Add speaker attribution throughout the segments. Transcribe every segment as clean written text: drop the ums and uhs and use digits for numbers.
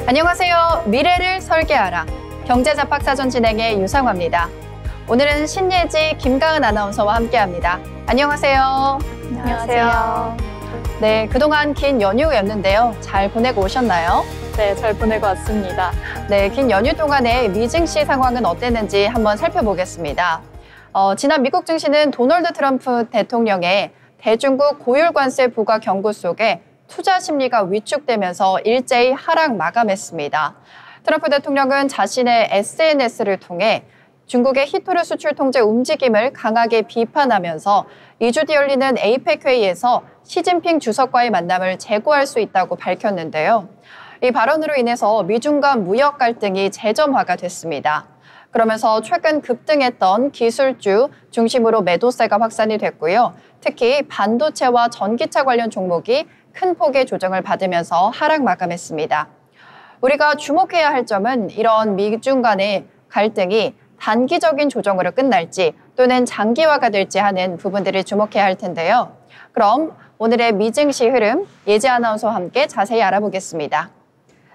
Speaker 1: 안녕하세요. 미래를 설계하라. 경제잡학사전 진행의 유상화입니다. 오늘은 신예지 김가은 아나운서와 함께합니다. 안녕하세요.
Speaker 2: 안녕하세요.
Speaker 1: 네, 그동안 긴 연휴였는데요. 잘 보내고 오셨나요?
Speaker 2: 네, 잘 보내고 왔습니다.
Speaker 1: 네, 긴 연휴 동안에 미 증시 상황은 어땠는지 한번 살펴보겠습니다. 지난 미국 증시는 도널드 트럼프 대통령의 대중국 고율 관세 부과 경고 속에 투자 심리가 위축되면서 일제히 하락 마감했습니다. 트럼프 대통령은 자신의 SNS를 통해 중국의 히토류 수출 통제 움직임을 강하게 비판하면서 2주 뒤 열리는 에이펙 회의에서 시진핑 주석과의 만남을 재고할 수 있다고 밝혔는데요. 이 발언으로 인해서 미중 간 무역 갈등이 재점화가 됐습니다. 그러면서 최근 급등했던 기술주 중심으로 매도세가 확산이 됐고요. 특히 반도체와 전기차 관련 종목이 큰 폭의 조정을 받으면서 하락 마감했습니다. 우리가 주목해야 할 점은 이런 미중 간의 갈등이 단기적인 조정으로 끝날지 또는 장기화가 될지 하는 부분들을 주목해야 할 텐데요. 그럼 오늘의 미증시 흐름 예지 아나운서와 함께 자세히 알아보겠습니다.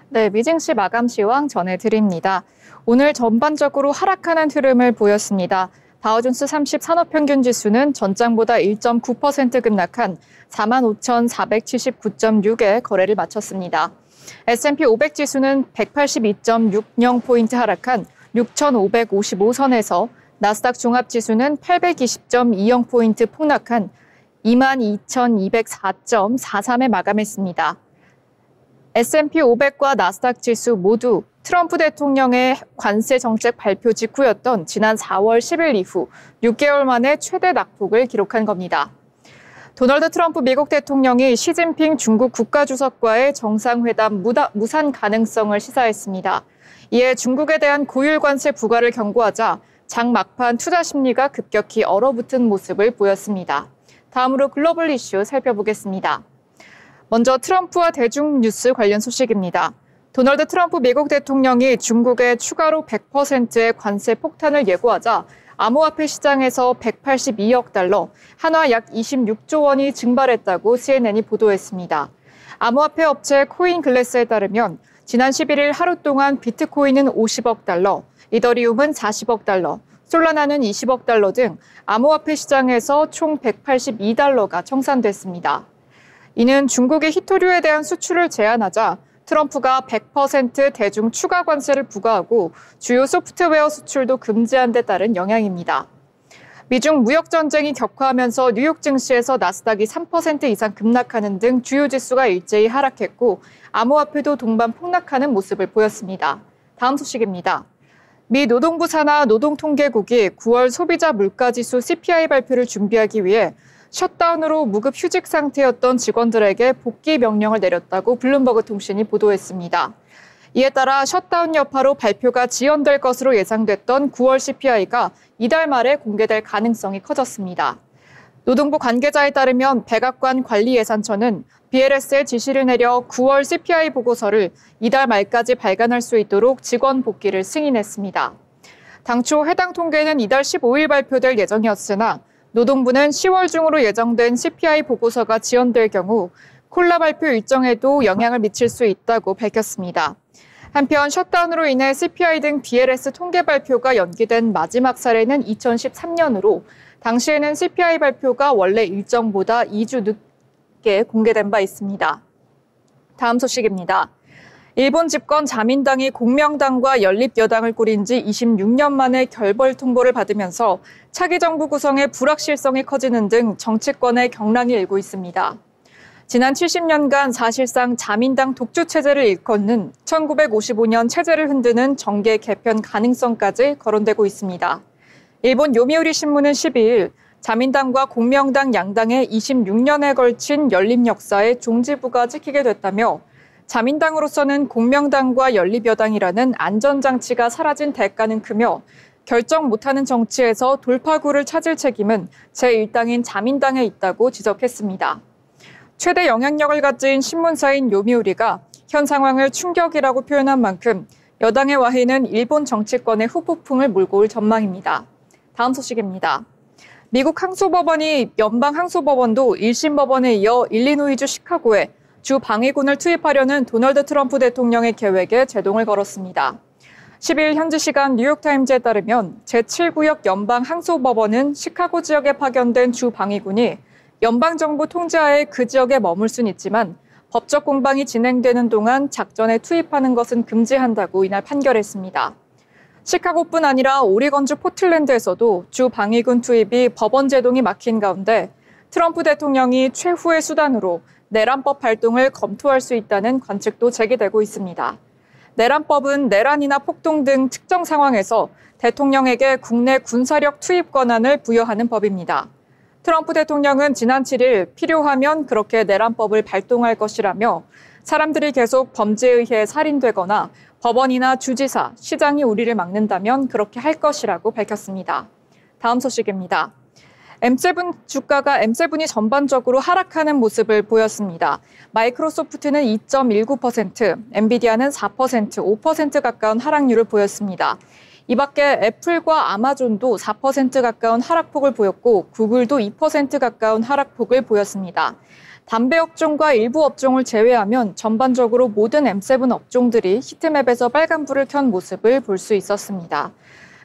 Speaker 2: 네, 미증시 마감 시황 전해드립니다. 오늘 전반적으로 하락하는 흐름을 보였습니다. 다우존스 30 산업평균지수는 전장보다 1.9% 급락한 45,479.6에 거래를 마쳤습니다. S&P 500지수는 182.60포인트 하락한 6,555선에서 나스닥 종합지수는 820.20포인트 폭락한 22,204.43에 마감했습니다. S&P 500과 나스닥 지수 모두 트럼프 대통령의 관세 정책 발표 직후였던 지난 4월 10일 이후 6개월 만에 최대 낙폭을 기록한 겁니다. 도널드 트럼프 미국 대통령이 시진핑 중국 국가주석과의 정상회담 무산 가능성을 시사했습니다. 이에 중국에 대한 고율 관세 부과를 경고하자 장 막판 투자 심리가 급격히 얼어붙은 모습을 보였습니다. 다음으로 글로벌 이슈 살펴보겠습니다. 먼저 트럼프와 대중뉴스 관련 소식입니다. 도널드 트럼프 미국 대통령이 중국에 추가로 100%의 관세 폭탄을 예고하자 암호화폐 시장에서 182억 달러, 한화 약 26조 원이 증발했다고 CNN이 보도했습니다. 암호화폐 업체 코인글래스에 따르면 지난 11일 하루 동안 비트코인은 50억 달러, 이더리움은 40억 달러, 솔라나는 20억 달러 등 암호화폐 시장에서 총 182달러가 청산됐습니다. 이는 중국의 히토류에 대한 수출을 제한하자 트럼프가 100% 대중 추가 관세를 부과하고 주요 소프트웨어 수출도 금지한 데 따른 영향입니다. 미중 무역 전쟁이 격화하면서 뉴욕 증시에서 나스닥이 3% 이상 급락하는 등 주요 지수가 일제히 하락했고 암호화폐도 동반 폭락하는 모습을 보였습니다. 다음 소식입니다. 미 노동부 산하 노동통계국이 9월 소비자 물가지수 CPI 발표를 준비하기 위해 셧다운으로 무급 휴직 상태였던 직원들에게 복귀 명령을 내렸다고 블룸버그 통신이 보도했습니다. 이에 따라 셧다운 여파로 발표가 지연될 것으로 예상됐던 9월 CPI가 이달 말에 공개될 가능성이 커졌습니다. 노동부 관계자에 따르면 백악관 관리예산처는 BLS에 지시를 내려 9월 CPI 보고서를 이달 말까지 발간할 수 있도록 직원 복귀를 승인했습니다. 당초 해당 통계는 이달 15일 발표될 예정이었으나 노동부는 10월 중으로 예정된 CPI 보고서가 지연될 경우 콜라 발표 일정에도 영향을 미칠 수 있다고 밝혔습니다. 한편 셧다운으로 인해 CPI 등 BLS 통계 발표가 연기된 마지막 사례는 2013년으로 당시에는 CPI 발표가 원래 일정보다 2주 늦게 공개된 바 있습니다. 다음 소식입니다. 일본 집권 자민당이 공명당과 연립여당을 꾸린 지 26년 만에 결벌 통보를 받으면서 차기 정부 구성의 불확실성이 커지는 등 정치권의 경랑이 일고 있습니다. 지난 70년간 사실상 자민당 독주 체제를 일컫는 1955년 체제를 흔드는 정계 개편 가능성까지 거론되고 있습니다. 일본 요미우리 신문은 12일 자민당과 공명당 양당의 26년에 걸친 연립 역사의 종지부가 찍히게 됐다며 자민당으로서는 공명당과 연립여당이라는 안전장치가 사라진 대가는 크며 결정 못하는 정치에서 돌파구를 찾을 책임은 제1당인 자민당에 있다고 지적했습니다. 최대 영향력을 가진 신문사인 요미우리가 현 상황을 충격이라고 표현한 만큼 여당의 와해는 일본 정치권의 후폭풍을 몰고 올 전망입니다. 다음 소식입니다. 미국 항소법원이 연방 항소법원도 1심 법원에 이어 일리노이주 시카고에 주 방위군을 투입하려는 도널드 트럼프 대통령의 계획에 제동을 걸었습니다. 12일 현지 시간 뉴욕타임즈에 따르면 제7구역 연방항소법원은 시카고 지역에 파견된 주 방위군이 연방정부 통제하에 그 지역에 머물 순 있지만 법적 공방이 진행되는 동안 작전에 투입하는 것은 금지한다고 이날 판결했습니다. 시카고뿐 아니라 오리건주 포틀랜드에서도 주 방위군 투입이 법원 제동이 막힌 가운데 트럼프 대통령이 최후의 수단으로 내란법 발동을 검토할 수 있다는 관측도 제기되고 있습니다. 내란법은 내란이나 폭동 등 특정 상황에서 대통령에게 국내 군사력 투입 권한을 부여하는 법입니다. 트럼프 대통령은 지난 7일 필요하면 그렇게 내란법을 발동할 것이라며 사람들이 계속 범죄에 의해 살인되거나 법원이나 주지사, 시장이 우리를 막는다면 그렇게 할 것이라고 밝혔습니다. 다음 소식입니다. M7이 전반적으로 하락하는 모습을 보였습니다. 마이크로소프트는 2.19%, 엔비디아는 4%, 5% 가까운 하락률을 보였습니다. 이 밖에 애플과 아마존도 4% 가까운 하락폭을 보였고 구글도 2% 가까운 하락폭을 보였습니다. 담배 업종과 일부 업종을 제외하면 전반적으로 모든 M7 업종들이 히트맵에서 빨간불을 켠 모습을 볼 수 있었습니다.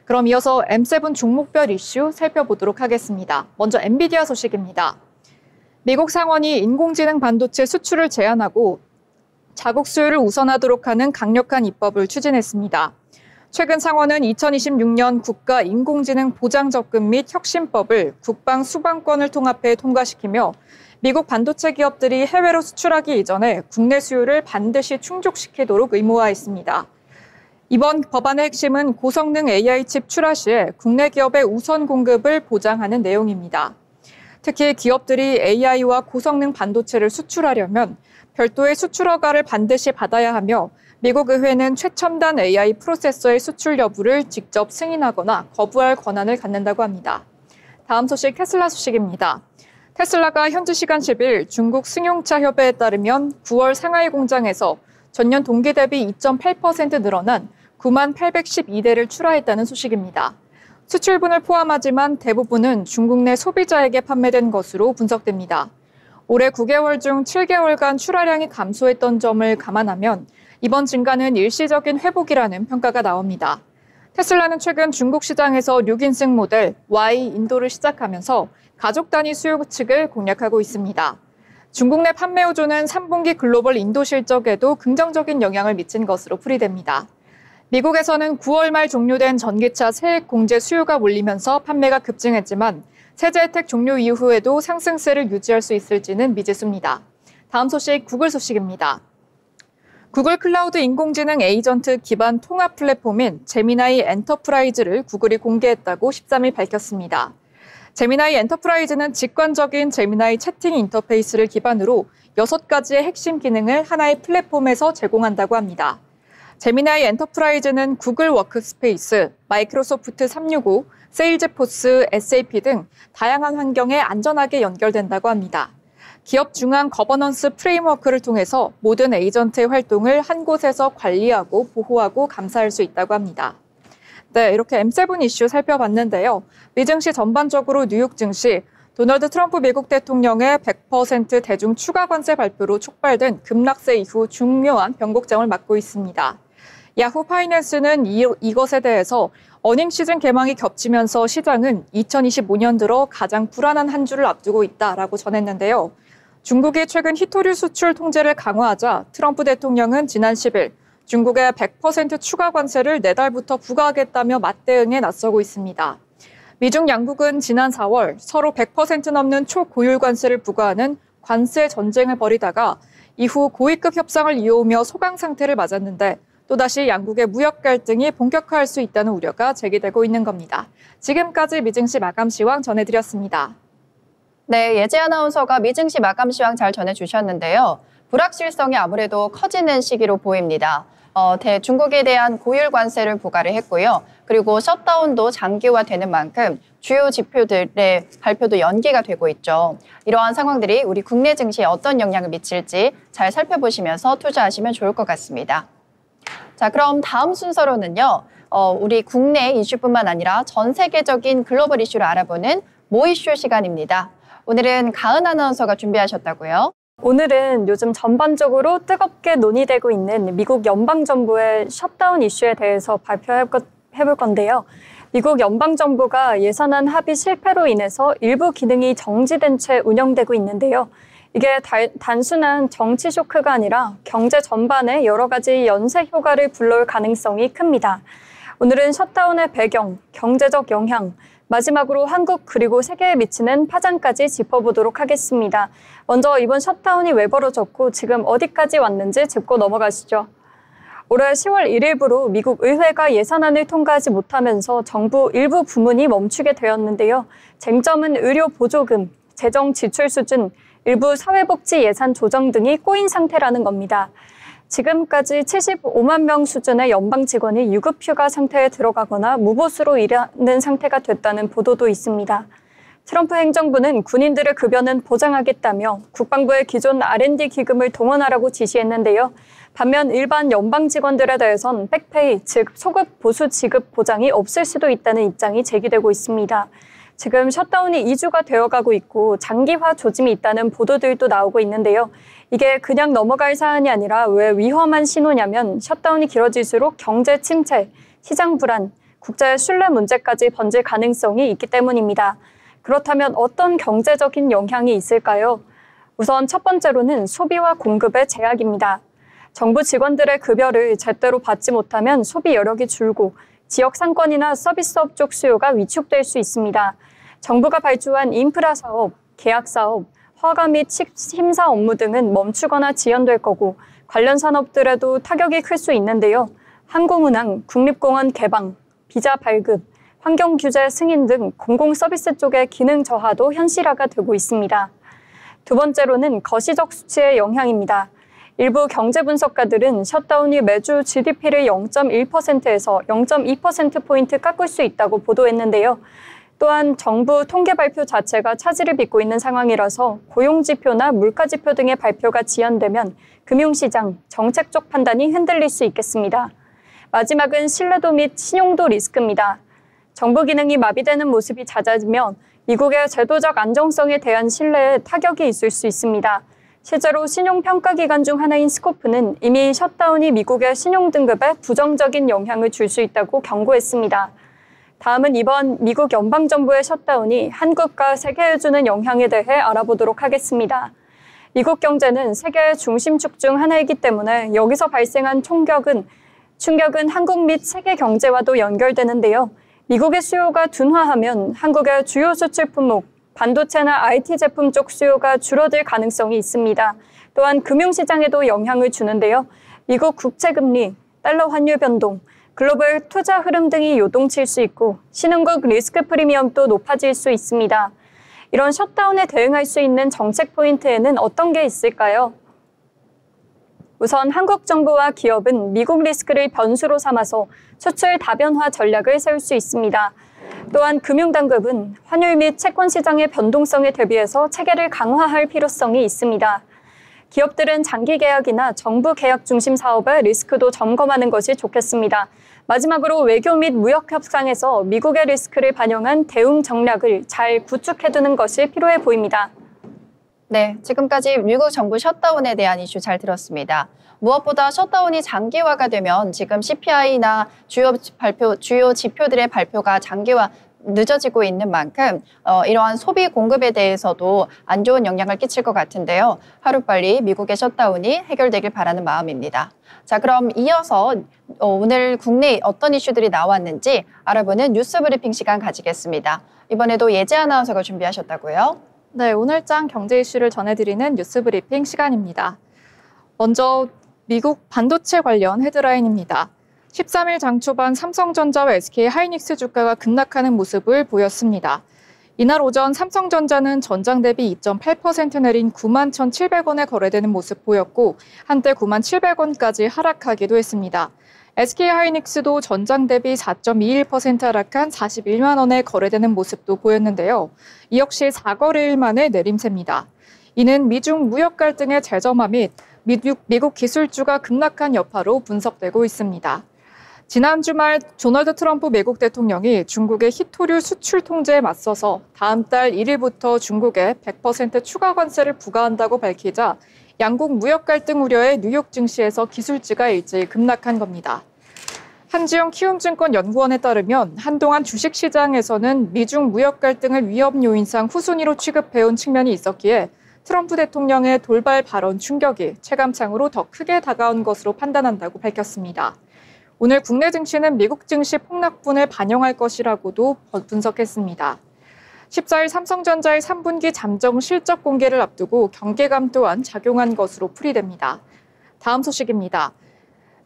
Speaker 2: 그럼 이어서 M7 종목별 이슈 살펴보도록 하겠습니다. 먼저 엔비디아 소식입니다. 미국 상원이 인공지능 반도체 수출을 제한하고 자국 수요를 우선하도록 하는 강력한 입법을 추진했습니다. 최근 상원은 2026년 국가 인공지능 보장적금 및 혁신법을 국방 수반권을 통합해 통과시키며 미국 반도체 기업들이 해외로 수출하기 이전에 국내 수요를 반드시 충족시키도록 의무화했습니다. 이번 법안의 핵심은 고성능 AI 칩 출하 시에 국내 기업의 우선 공급을 보장하는 내용입니다. 특히 기업들이 AI와 고성능 반도체를 수출하려면 별도의 수출 허가를 반드시 받아야 하며 미국 의회는 최첨단 AI 프로세서의 수출 여부를 직접 승인하거나 거부할 권한을 갖는다고 합니다. 다음 소식 테슬라 소식입니다. 테슬라가 현지 시간 10일 중국 승용차 협회에 따르면 9월 상하이 공장에서 전년 동기 대비 2.8% 늘어난 98,812대를 출하했다는 소식입니다. 수출분을 포함하지만 대부분은 중국 내 소비자에게 판매된 것으로 분석됩니다. 올해 9개월 중 7개월간 출하량이 감소했던 점을 감안하면 이번 증가는 일시적인 회복이라는 평가가 나옵니다. 테슬라는 최근 중국 시장에서 6인승 모델 Y 인도를 시작하면서 가족 단위 수요 측을 공략하고 있습니다. 중국 내 판매 호조는 3분기 글로벌 인도 실적에도 긍정적인 영향을 미친 것으로 풀이됩니다. 미국에서는 9월 말 종료된 전기차 세액 공제 수요가 몰리면서 판매가 급증했지만 세제 혜택 종료 이후에도 상승세를 유지할 수 있을지는 미지수입니다. 다음 소식 구글 소식입니다. 구글 클라우드 인공지능 에이전트 기반 통합 플랫폼인 제미나이 엔터프라이즈를 구글이 공개했다고 13일 밝혔습니다. 제미나이 엔터프라이즈는 직관적인 제미나이 채팅 인터페이스를 기반으로 6가지의 핵심 기능을 하나의 플랫폼에서 제공한다고 합니다. 제미나이 엔터프라이즈는 구글 워크스페이스, 마이크로소프트 365, 세일즈포스, SAP 등 다양한 환경에 안전하게 연결된다고 합니다. 기업 중앙 거버넌스 프레임워크를 통해서 모든 에이전트의 활동을 한 곳에서 관리하고 보호하고 감사할 수 있다고 합니다. 네, 이렇게 M7 이슈 살펴봤는데요. 미증시 전반적으로 뉴욕 증시, 도널드 트럼프 미국 대통령의 100% 대중 추가 관세 발표로 촉발된 급락세 이후 중요한 변곡점을 맞고 있습니다. 야후 파이낸스는 이것에 대해서 어닝 시즌 개막이 겹치면서 시장은 2025년 들어 가장 불안한 한 주를 앞두고 있다라고 전했는데요. 중국이 최근 히토류 수출 통제를 강화하자 트럼프 대통령은 지난 10일 중국의 100% 추가 관세를 내달부터 부과하겠다며 맞대응에 나서고 있습니다. 미중 양국은 지난 4월 서로 100% 넘는 초고율 관세를 부과하는 관세 전쟁을 벌이다가 이후 고위급 협상을 이어오며 소강 상태를 맞았는데 또다시 양국의 무역 갈등이 본격화할 수 있다는 우려가 제기되고 있는 겁니다. 지금까지 미증시 마감 시황 전해드렸습니다.
Speaker 1: 네, 예지 아나운서가 미증시 마감 시황 잘 전해주셨는데요. 불확실성이 아무래도 커지는 시기로 보입니다. 중국에 대한 고율 관세를 부과를 했고요. 그리고 셧다운도 장기화되는 만큼 주요 지표들의 발표도 연기가 되고 있죠. 이러한 상황들이 우리 국내 증시에 어떤 영향을 미칠지 잘 살펴보시면서 투자하시면 좋을 것 같습니다. 자, 그럼 다음 순서로는요. 우리 국내 이슈뿐만 아니라 전 세계적인 글로벌 이슈를 알아보는 모 이슈 시간입니다. 오늘은 가은 아나운서가 준비하셨다고요?
Speaker 3: 오늘은 요즘 전반적으로 뜨겁게 논의되고 있는 미국 연방정부의 셧다운 이슈에 대해서 발표해볼 건데요. 미국 연방정부가 예산안 합의 실패로 인해서 일부 기능이 정지된 채 운영되고 있는데요. 이게 단순한 정치 쇼크가 아니라 경제 전반에 여러 가지 연쇄 효과를 불러올 가능성이 큽니다. 오늘은 셧다운의 배경, 경제적 영향, 마지막으로 한국 그리고 세계에 미치는 파장까지 짚어보도록 하겠습니다. 먼저 이번 셧다운이 왜 벌어졌고 지금 어디까지 왔는지 짚고 넘어가시죠. 올해 10월 1일부로 미국 의회가 예산안을 통과하지 못하면서 정부 일부 부문이 멈추게 되었는데요. 쟁점은 의료 보조금, 재정 지출 수준, 일부 사회복지 예산 조정 등이 꼬인 상태라는 겁니다. 지금까지 75만 명 수준의 연방 직원이 유급휴가 상태에 들어가거나 무보수로 일하는 상태가 됐다는 보도도 있습니다. 트럼프 행정부는 군인들의 급여는 보장하겠다며 국방부의 기존 R&D 기금을 동원하라고 지시했는데요. 반면 일반 연방 직원들에 대해선 백페이, 즉 소급 보수 지급 보장이 없을 수도 있다는 입장이 제기되고 있습니다. 지금 셧다운이 2주가 되어가고 있고 장기화 조짐이 있다는 보도들도 나오고 있는데요. 이게 그냥 넘어갈 사안이 아니라 왜 위험한 신호냐면 셧다운이 길어질수록 경제 침체, 시장 불안, 국제 신뢰 문제까지 번질 가능성이 있기 때문입니다. 그렇다면 어떤 경제적인 영향이 있을까요? 우선 첫 번째로는 소비와 공급의 제약입니다. 정부 직원들의 급여를 제대로 받지 못하면 소비 여력이 줄고 지역 상권이나 서비스업 쪽 수요가 위축될 수 있습니다. 정부가 발주한 인프라 사업, 계약 사업, 허가 및 심사 업무 등은 멈추거나 지연될 거고 관련 산업들에도 타격이 클 수 있는데요. 항공운항, 국립공원 개방, 비자 발급, 환경규제 승인 등 공공서비스 쪽의 기능 저하도 현실화가 되고 있습니다. 두 번째로는 거시적 수치의 영향입니다. 일부 경제 분석가들은 셧다운이 매주 GDP를 0.1%에서 0.2%포인트 깎을 수 있다고 보도했는데요. 또한 정부 통계 발표 자체가 차질을 빚고 있는 상황이라서 고용지표나 물가지표 등의 발표가 지연되면 금융시장, 정책 쪽 판단이 흔들릴 수 있겠습니다. 마지막은 신뢰도 및 신용도 리스크입니다. 정부 기능이 마비되는 모습이 잦아지면 미국의 제도적 안정성에 대한 신뢰에 타격이 있을 수 있습니다. 실제로 신용평가기관 중 하나인 스코프는 이미 셧다운이 미국의 신용등급에 부정적인 영향을 줄 수 있다고 경고했습니다. 다음은 이번 미국 연방정부의 셧다운이 한국과 세계에 주는 영향에 대해 알아보도록 하겠습니다. 미국 경제는 세계의 중심축 중 하나이기 때문에 여기서 발생한 충격은 한국 및 세계 경제와도 연결되는데요. 미국의 수요가 둔화하면 한국의 주요 수출 품목, 반도체나 IT 제품 쪽 수요가 줄어들 가능성이 있습니다. 또한 금융시장에도 영향을 주는데요. 미국 국채금리, 달러 환율 변동, 글로벌 투자 흐름 등이 요동칠 수 있고 신흥국 리스크 프리미엄도 높아질 수 있습니다. 이런 셧다운에 대응할 수 있는 정책 포인트에는 어떤 게 있을까요? 우선 한국 정부와 기업은 미국 리스크를 변수로 삼아서 수출 다변화 전략을 세울 수 있습니다. 또한 금융당국은 환율 및 채권 시장의 변동성에 대비해서 체계를 강화할 필요성이 있습니다. 기업들은 장기 계약이나 정부 계약 중심 사업의 리스크도 점검하는 것이 좋겠습니다. 마지막으로 외교 및 무역 협상에서 미국의 리스크를 반영한 대응 전략을 잘 구축해두는 것이 필요해 보입니다.
Speaker 1: 네, 지금까지 미국 정부 셧다운에 대한 이슈 잘 들었습니다. 무엇보다 셧다운이 장기화가 되면 지금 CPI나 주요 지표들의 발표가 장기화 늦어지고 있는 만큼 이러한 소비 공급에 대해서도 안 좋은 영향을 끼칠 것 같은데요. 하루빨리 미국의 셧다운이 해결되길 바라는 마음입니다. 자, 그럼 이어서 오늘 국내에 어떤 이슈들이 나왔는지 알아보는 뉴스 브리핑 시간 가지겠습니다. 이번에도 예지 아나운서가 준비하셨다고요?
Speaker 2: 네, 오늘장 경제 이슈를 전해드리는 뉴스 브리핑 시간입니다. 먼저 미국 반도체 관련 헤드라인입니다. 13일 장 초반 삼성전자와 SK하이닉스 주가가 급락하는 모습을 보였습니다. 이날 오전 삼성전자는 전장 대비 2.8% 내린 91,700원에 거래되는 모습 보였고 한때 97,700원까지 하락하기도 했습니다. SK하이닉스도 전장 대비 4.21% 하락한 41만 원에 거래되는 모습도 보였는데요. 이 역시 4거래일 만에 내림세입니다. 이는 미중 무역 갈등의 재점화 및 미국 기술주가 급락한 여파로 분석되고 있습니다. 지난 주말 도널드 트럼프 미국 대통령이 중국의 히토류 수출 통제에 맞서서 다음 달 1일부터 중국에 100% 추가 관세를 부과한다고 밝히자 양국 무역 갈등 우려에 뉴욕 증시에서 기술지가 일제히 급락한 겁니다. 한지영 키움증권연구원에 따르면 한동안 주식시장에서는 미중 무역 갈등을 위험 요인상 후순위로 취급해온 측면이 있었기에 트럼프 대통령의 돌발 발언 충격이 체감상으로 더 크게 다가온 것으로 판단한다고 밝혔습니다. 오늘 국내 증시는 미국 증시 폭락분을 반영할 것이라고도 분석했습니다. 14일 삼성전자의 3분기 잠정 실적 공개를 앞두고 경계감 또한 작용한 것으로 풀이됩니다. 다음 소식입니다.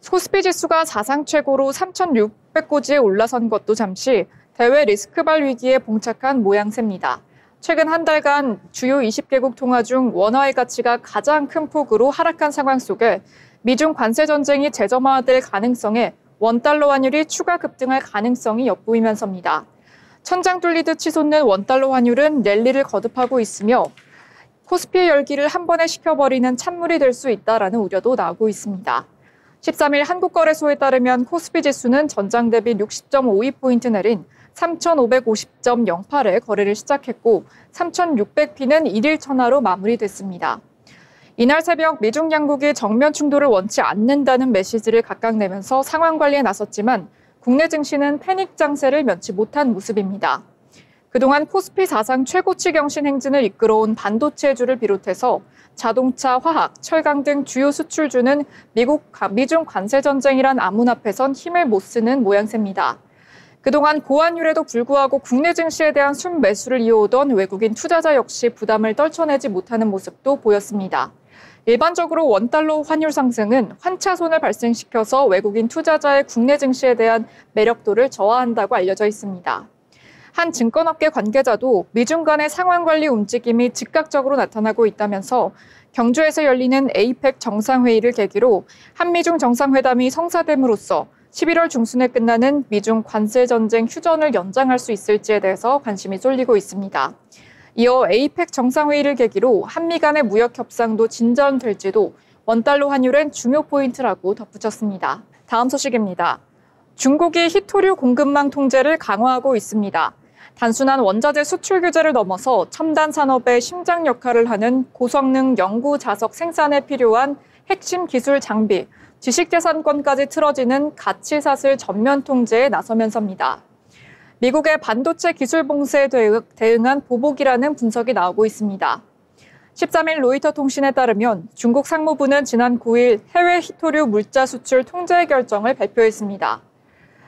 Speaker 2: 코스피 지수가 사상 최고로 3,600고지에 올라선 것도 잠시 대외 리스크발 위기에 봉착한 모양새입니다. 최근 한 달간 주요 20개국 통화 중 원화의 가치가 가장 큰 폭으로 하락한 상황 속에 미중 관세 전쟁이 재점화될 가능성에 원달러 환율이 추가 급등할 가능성이 엿보이면서입니다. 천장 뚫리듯 치솟는 원달러 환율은 랠리를 거듭하고 있으며 코스피의 열기를 한 번에 식혀버리는 찬물이 될 수 있다라는 우려도 나오고 있습니다. 13일 한국거래소에 따르면 코스피 지수는 전장 대비 60.52포인트 내린 3,550.08에 거래를 시작했고 3,600피는 1일 천하로 마무리됐습니다. 이날 새벽 미중 양국이 정면 충돌을 원치 않는다는 메시지를 각각 내면서 상황 관리에 나섰지만 국내 증시는 패닉 장세를 면치 못한 모습입니다. 그동안 코스피 사상 최고치 경신 행진을 이끌어온 반도체주를 비롯해서 자동차, 화학, 철강 등 주요 수출주는 미중 관세 전쟁이란 암문 앞에선 힘을 못 쓰는 모양새입니다. 그동안 고환율에도 불구하고 국내 증시에 대한 순매수를 이어오던 외국인 투자자 역시 부담을 떨쳐내지 못하는 모습도 보였습니다. 일반적으로 원달러 환율 상승은 환차손을 발생시켜서 외국인 투자자의 국내 증시에 대한 매력도를 저하한다고 알려져 있습니다. 한 증권업계 관계자도 미중 간의 상황 관리 움직임이 즉각적으로 나타나고 있다면서 경주에서 열리는 에이펙 정상회의를 계기로 한미중 정상회담이 성사됨으로써 11월 중순에 끝나는 미중 관세 전쟁 휴전을 연장할 수 있을지에 대해서 관심이 쏠리고 있습니다. 이어 에이펙 정상회의를 계기로 한미 간의 무역 협상도 진전될지도 원달러 환율은 중요 포인트라고 덧붙였습니다. 다음 소식입니다. 중국이 히토류 공급망 통제를 강화하고 있습니다. 단순한 원자재 수출 규제를 넘어서 첨단 산업의 심장 역할을 하는 고성능 연구 자석 생산에 필요한 핵심 기술 장비, 지식재산권까지 틀어지는 가치사슬 전면 통제에 나서면서입니다. 미국의 반도체 기술 봉쇄에 대응한 보복이라는 분석이 나오고 있습니다. 13일 로이터 통신에 따르면 중국 상무부는 지난 9일 해외 히토류 물자 수출 통제 결정을 발표했습니다.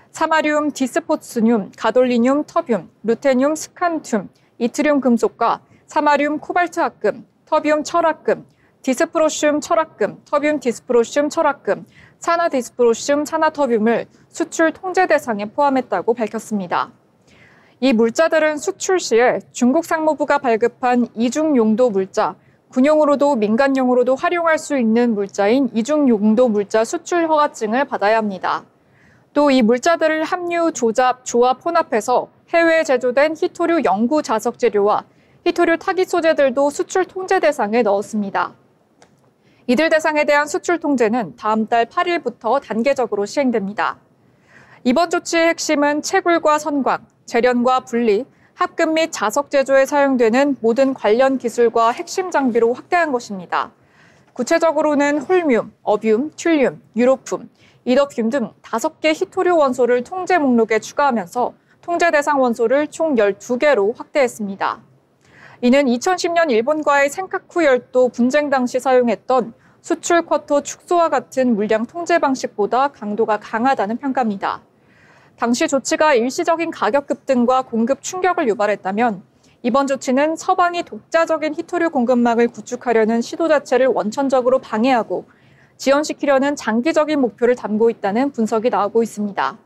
Speaker 2: 사마리움 디스포스늄, 가돌리늄 터뷴, 루테늄 스칸툼, 이트륨 금속과 사마리움 코발트 합금, 터뷴 철합금, 디스프로슘 철합금, 터뷴 디스프로슘 철합금, 산화 디스프로슘 산화 터뷴을 수출 통제 대상에 포함했다고 밝혔습니다. 이 물자들은 수출 시에 중국 상무부가 발급한 이중 용도 물자, 군용으로도 민간용으로도 활용할 수 있는 물자인 이중 용도 물자 수출 허가증을 받아야 합니다. 또 이 물자들을 함유, 조잡, 조합, 혼합해서 해외에 제조된 히토류 연구 자석 재료와 히토류 타깃 소재들도 수출 통제 대상에 넣었습니다. 이들 대상에 대한 수출 통제는 다음 달 8일부터 단계적으로 시행됩니다. 이번 조치의 핵심은 채굴과 선광, 재련과 분리, 합금 및 자석 제조에 사용되는 모든 관련 기술과 핵심 장비로 확대한 것입니다. 구체적으로는 홀뮴, 어뮴, 튠륨, 유로품, 이더듴 등 5개 히토류 원소를 통제 목록에 추가하면서 통제 대상 원소를 총 12개로 확대했습니다. 이는 2010년 일본과의 센카쿠 열도 분쟁 당시 사용했던 수출 쿼터 축소와 같은 물량 통제 방식보다 강도가 강하다는 평가입니다. 당시 조치가 일시적인 가격 급등과 공급 충격을 유발했다면 이번 조치는 서방이 독자적인 히토류 공급망을 구축하려는 시도 자체를 원천적으로 방해하고 지연시키려는 장기적인 목표를 담고 있다는 분석이 나오고 있습니다.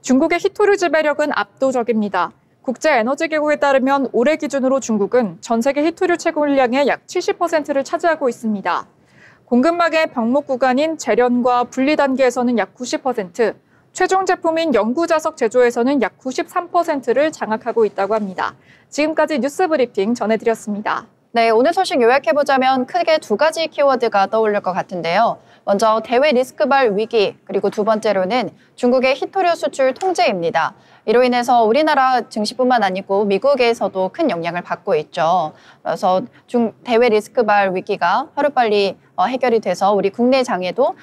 Speaker 2: 중국의 히토류 지배력은 압도적입니다. 국제에너지기구에 따르면 올해 기준으로 중국은 전 세계 히토류 채굴량의 약 70%를 차지하고 있습니다. 공급망의 병목 구간인 재련과 분리 단계에서는 약 90%, 최종 제품인 연구자석 제조에서는 약 93%를 장악하고 있다고 합니다. 지금까지 뉴스 브리핑 전해드렸습니다.
Speaker 1: 네, 오늘 소식 요약해보자면 크게 두 가지 키워드가 떠오를 것 같은데요. 먼저 대외 리스크발 위기, 그리고 두 번째로는 중국의 히토류 수출 통제입니다. 이로 인해서 우리나라 증시뿐만 아니고 미국에서도 큰 영향을 받고 있죠. 그래서 대외 리스크발 위기가 하루빨리 해결이 돼서 우리 국내 장에도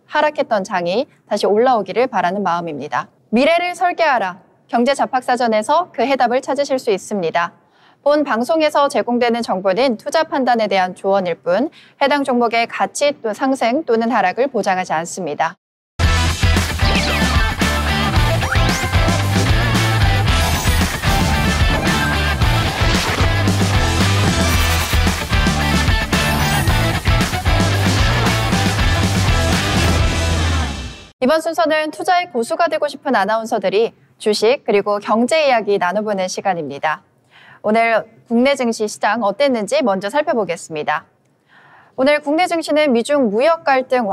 Speaker 1: 하락했던 장이 다시 올라오기를 바라는 마음입니다. 미래를 설계하라. 경제잡학사전에서 그 해답을 찾으실 수 있습니다. 본 방송에서 제공되는 정보는 투자 판단에 대한 조언일 뿐 해당 종목의 가치 또 상승 또는 하락을 보장하지 않습니다. 이번 순서는 투자의 고수가 되고 싶은 아나운서들이 주식 그리고 경제 이야기 나눠보는 시간입니다. 오늘 국내 증시 시장 어땠는지 먼저 살펴보겠습니다. 오늘 국내 증시는 미중 무역 갈등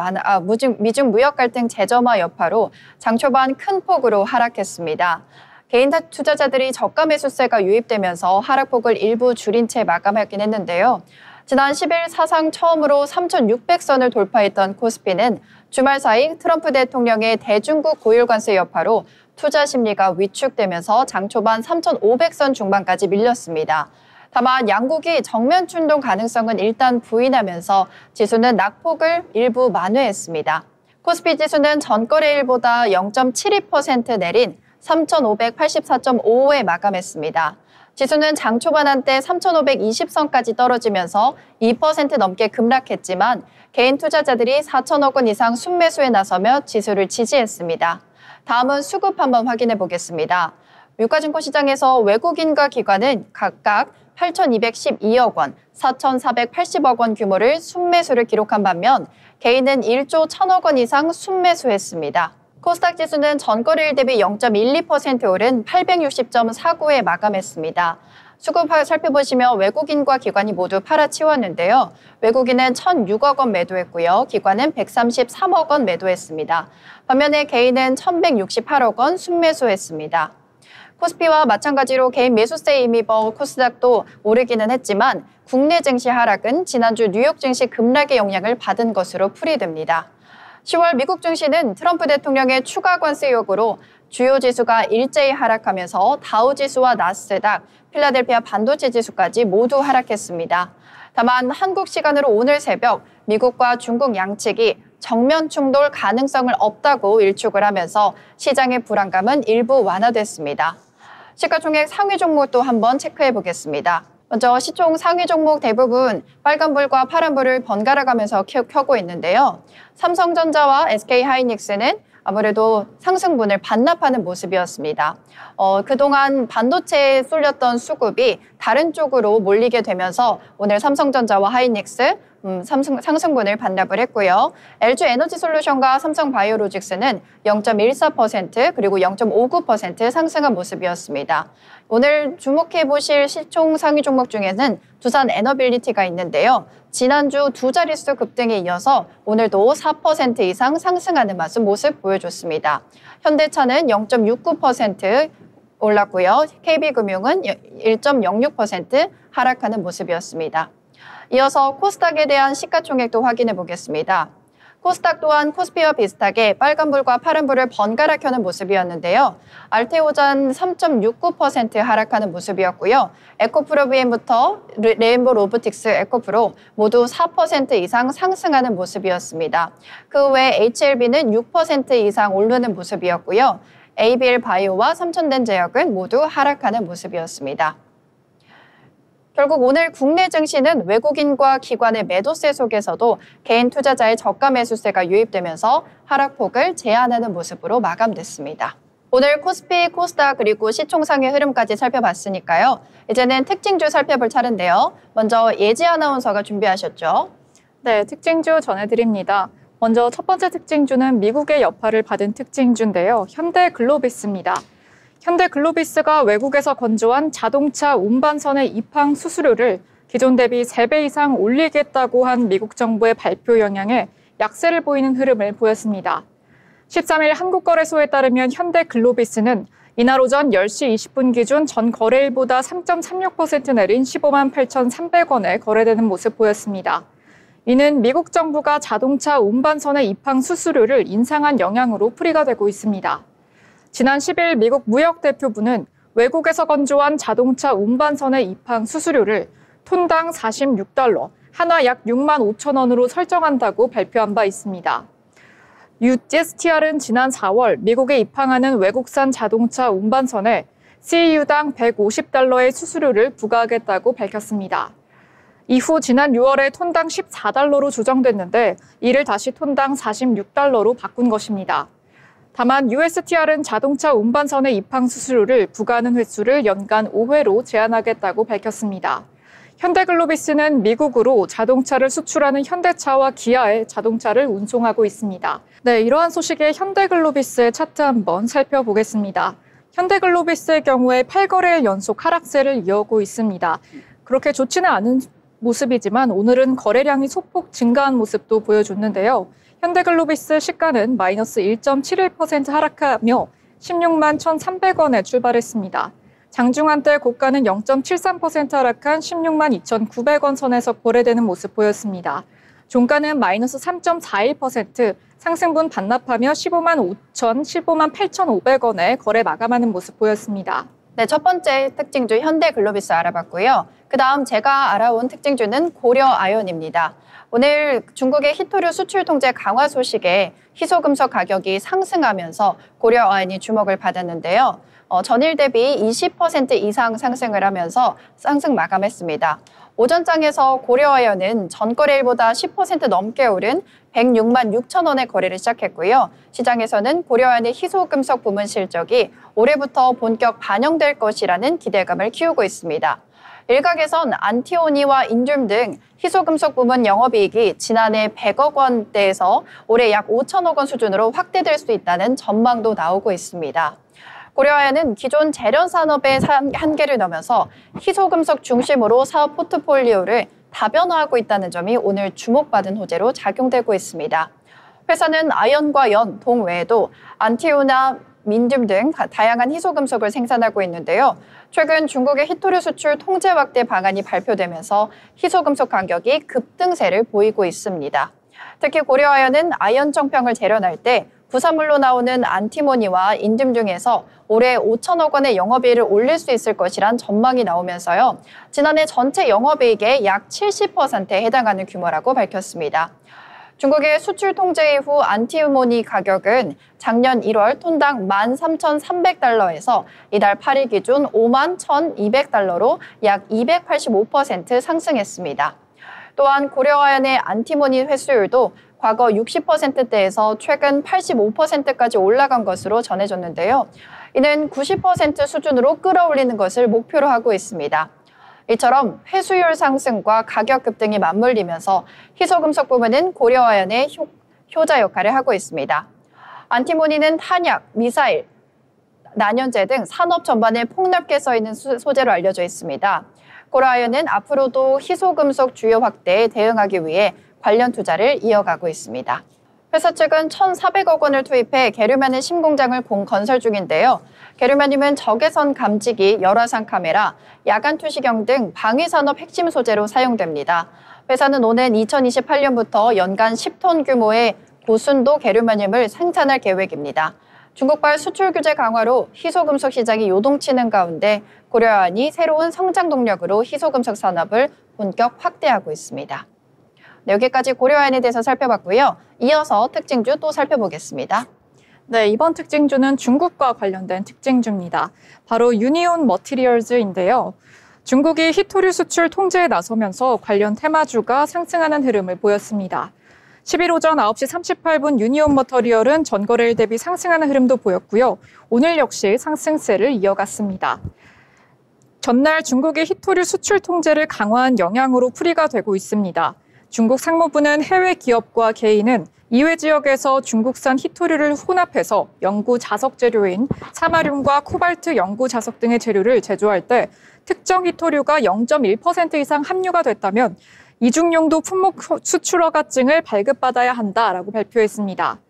Speaker 1: 재점화 여파로 장 초반 큰 폭으로 하락했습니다. 개인 투자자들이 저가 매수세가 유입되면서 하락폭을 일부 줄인 채 마감하긴 했는데요. 지난 10일 사상 처음으로 3,600선을 돌파했던 코스피는 주말 사이 트럼프 대통령의 대중국 고율 관세 여파로 투자 심리가 위축되면서 장 초반 3,500선 중반까지 밀렸습니다. 다만 양국이 정면 충돌 가능성은 일단 부인하면서 지수는 낙폭을 일부 만회했습니다. 코스피 지수는 전거래일보다 0.72% 내린 3,584.55에 마감했습니다. 지수는 장 초반 한때 3,520선까지 떨어지면서 2% 넘게 급락했지만 개인 투자자들이 4천억 원 이상 순매수에 나서며 지수를 지지했습니다. 다음은 수급 한번 확인해 보겠습니다. 유가증권 시장에서 외국인과 기관은 각각 8,212억 원, 4,480억 원 규모를 순매수를 기록한 반면 개인은 1조 1,000억 원 이상 순매수했습니다. 코스닥 지수는 전거래일 대비 0.12% 오른 860.49에 마감했습니다. 수급 살펴보시면 외국인과 기관이 모두 팔아치웠는데요. 외국인은 1,006억 원 매도했고요. 기관은 133억 원 매도했습니다. 반면에 개인은 1,168억 원 순매수했습니다. 코스피와 마찬가지로 개인 매수세에 힘입어 코스닥도 오르기는 했지만 국내 증시 하락은 지난주 뉴욕 증시 급락의 영향을 받은 것으로 풀이됩니다. 10월 미국 증시는 트럼프 대통령의 추가 관세 요구로 주요 지수가 일제히 하락하면서 다우지수와 나스닥, 필라델피아 반도체 지수까지 모두 하락했습니다. 다만 한국 시간으로 오늘 새벽 미국과 중국 양측이 정면 충돌 가능성을 없다고 일축을 하면서 시장의 불안감은 일부 완화됐습니다. 시가총액 상위 종목도 한번 체크해 보겠습니다. 먼저 시총 상위 종목 대부분 빨간불과 파란불을 번갈아 가면서 켜고 있는데요. 삼성전자와 SK하이닉스는 아무래도 상승분을 반납하는 모습이었습니다. 그동안 반도체에 쏠렸던 수급이 다른 쪽으로 몰리게 되면서 오늘 삼성전자와 하이닉스 상승분을 반납을 했고요. LG에너지솔루션과 삼성바이오로직스는 0.14% 그리고 0.59% 상승한 모습이었습니다. 오늘 주목해 보실 시총 상위 종목 중에는 두산 에너빌리티가 있는데요. 지난주 두 자릿수 급등에 이어서 오늘도 4% 이상 상승하는 모습 보여줬습니다. 현대차는 0.69% 올랐고요. KB금융은 1.06% 하락하는 모습이었습니다. 이어서 코스닥에 대한 시가총액도 확인해 보겠습니다. 코스닥 또한 코스피와 비슷하게 빨간불과 파란불을 번갈아 켜는 모습이었는데요. 알테오잔 3.69% 하락하는 모습이었고요. 에코프로비엠부터 레인보 로보틱스, 에코프로 모두 4% 이상 상승하는 모습이었습니다. 그 외 HLB는 6% 이상 오르는 모습이었고요. ABL 바이오와 삼천den제약은 모두 하락하는 모습이었습니다. 결국 오늘 국내 증시는 외국인과 기관의 매도세 속에서도 개인 투자자의 저가 매수세가 유입되면서 하락폭을 제한하는 모습으로 마감됐습니다. 오늘 코스피, 코스닥 그리고 시총상의 흐름까지 살펴봤으니까요. 이제는 특징주 살펴볼 차례인데요. 먼저 예지 아나운서가 준비하셨죠?
Speaker 2: 네, 특징주 전해드립니다. 먼저 첫 번째 특징주는 미국의 여파를 받은 특징주인데요. 현대글로비스입니다. 현대글로비스가 외국에서 건조한 자동차 운반선의 입항 수수료를 기존 대비 3배 이상 올리겠다고 한 미국 정부의 발표 영향에 약세를 보이는 흐름을 보였습니다. 13일 한국거래소에 따르면 현대글로비스는 이날 오전 10시 20분 기준 전 거래일보다 3.36% 내린 15만 8,300원에 거래되는 모습 보였습니다. 이는 미국 정부가 자동차 운반선의 입항 수수료를 인상한 영향으로 풀이가 되고 있습니다. 지난 10일 미국 무역대표부는 외국에서 건조한 자동차 운반선의 입항 수수료를 톤당 46달러, 한화 약 6만 5천 원으로 설정한다고 발표한 바 있습니다. USTR은 지난 4월 미국에 입항하는 외국산 자동차 운반선에 CEU당 150달러의 수수료를 부과하겠다고 밝혔습니다. 이후 지난 6월에 톤당 14달러로 조정됐는데 이를 다시 톤당 46달러로 바꾼 것입니다. 다만 USTR은 자동차 운반선의 입항 수수료를 부과하는 횟수를 연간 5회로 제한하겠다고 밝혔습니다. 현대글로비스는 미국으로 자동차를 수출하는 현대차와 기아의 자동차를 운송하고 있습니다. 네, 이러한 소식에 현대글로비스의 차트 한번 살펴보겠습니다. 현대글로비스의 경우에 8거래일 연속 하락세를 이어오고 있습니다. 그렇게 좋지는 않은 모습이지만 오늘은 거래량이 소폭 증가한 모습도 보여줬는데요. 현대글로비스 시가는 마이너스 1.71% 하락하며 16만 1,300원에 출발했습니다. 장중한때 고가는 0.73% 하락한 16만 2,900원 선에서 거래되는 모습 보였습니다. 종가는 마이너스 3.41%, 상승분 반납하며 15만 8,500원에 거래 마감하는 모습 보였습니다.
Speaker 1: 네, 첫 번째 특징주 현대글로비스 알아봤고요. 그다음 제가 알아온 특징주는 고려아연입니다. 오늘 중국의 히토류 수출 통제 강화 소식에 희소금속 가격이 상승하면서 고려아연이 주목을 받았는데요. 전일 대비 20% 이상 상승을 하면서 상승 마감했습니다. 오전장에서 고려아연은 전거래일보다 10% 넘게 오른 106만 6천 원의 거래를 시작했고요. 시장에서는 고려아연의 희소금속 부문 실적이 올해부터 본격 반영될 것이라는 기대감을 키우고 있습니다. 일각에선 안티모니와 인듐 등 희소금속 부문 영업이익이 지난해 100억 원대에서 올해 약 5천억 원 수준으로 확대될 수 있다는 전망도 나오고 있습니다. 고려아연은 기존 재련 산업의 한계를 넘어서 희소금속 중심으로 사업 포트폴리오를 다변화하고 있다는 점이 오늘 주목받은 호재로 작용되고 있습니다. 회사는 아연과 연, 동 외에도 안티오나 민듐 등 다양한 희소금속을 생산하고 있는데요. 최근 중국의 히토류 수출 통제 확대 방안이 발표되면서 희소금속 가격이 급등세를 보이고 있습니다. 특히 고려아연은 아연 정평을 재련할 때 부산물로 나오는 안티모니와 인듐 등에서 올해 5천억 원의 영업이익을 올릴 수 있을 것이란 전망이 나오면서요. 지난해 전체 영업이익의 약 70%에 해당하는 규모라고 밝혔습니다. 중국의 수출 통제 이후 안티모니 가격은 작년 1월 톤당 13,300달러에서 이달 8일 기준 51,200달러로 약 285% 상승했습니다. 또한 고려아연의 안티모니 회수율도 과거 60%대에서 최근 85%까지 올라간 것으로 전해졌는데요. 이는 90% 수준으로 끌어올리는 것을 목표로 하고 있습니다. 이처럼 회수율 상승과 가격 급등이 맞물리면서 희소금속 부문은 고려아연의 효자 역할을 하고 있습니다. 안티모니는 탄약, 미사일, 난연제 등 산업 전반에 폭넓게 써있는 소재로 알려져 있습니다. 고려아연은 앞으로도 희소금속 주요 확대에 대응하기 위해 관련 투자를 이어가고 있습니다. 회사 측은 1,400억 원을 투입해 게르마늄 신공장을 건설 중인데요. 게르마늄은 적외선 감지기, 열화상 카메라, 야간 투시경 등 방위산업 핵심 소재로 사용됩니다. 회사는 오는 2028년부터 연간 10톤 규모의 고순도 게르마늄을 생산할 계획입니다. 중국발 수출 규제 강화로 희소금속 시장이 요동치는 가운데 고려아연이 새로운 성장 동력으로 희소금속 산업을 본격 확대하고 있습니다. 네, 여기까지 고려아연에 대해서 살펴봤고요. 이어서 특징주 또 살펴보겠습니다.
Speaker 2: 네, 이번 특징주는 중국과 관련된 특징주입니다. 바로 유니온 머티리얼즈인데요. 중국이 히토류 수출 통제에 나서면서 관련 테마주가 상승하는 흐름을 보였습니다. 10일 오전 9시 38분 유니온 머티리얼은 전거래일 대비 상승하는 흐름도 보였고요. 오늘 역시 상승세를 이어갔습니다. 전날 중국이 히토류 수출 통제를 강화한 영향으로 풀이가 되고 있습니다. 중국 상무부는 해외 기업과 개인은 이외 지역에서 중국산 히토류를 혼합해서 연구 자석 재료인 사마륨과 코발트 연구 자석 등의 재료를 제조할 때 특정 히토류가 0.1% 이상 함유가 됐다면 이중용도 품목 수출 허가증을 발급받아야 한다라고 발표했습니다.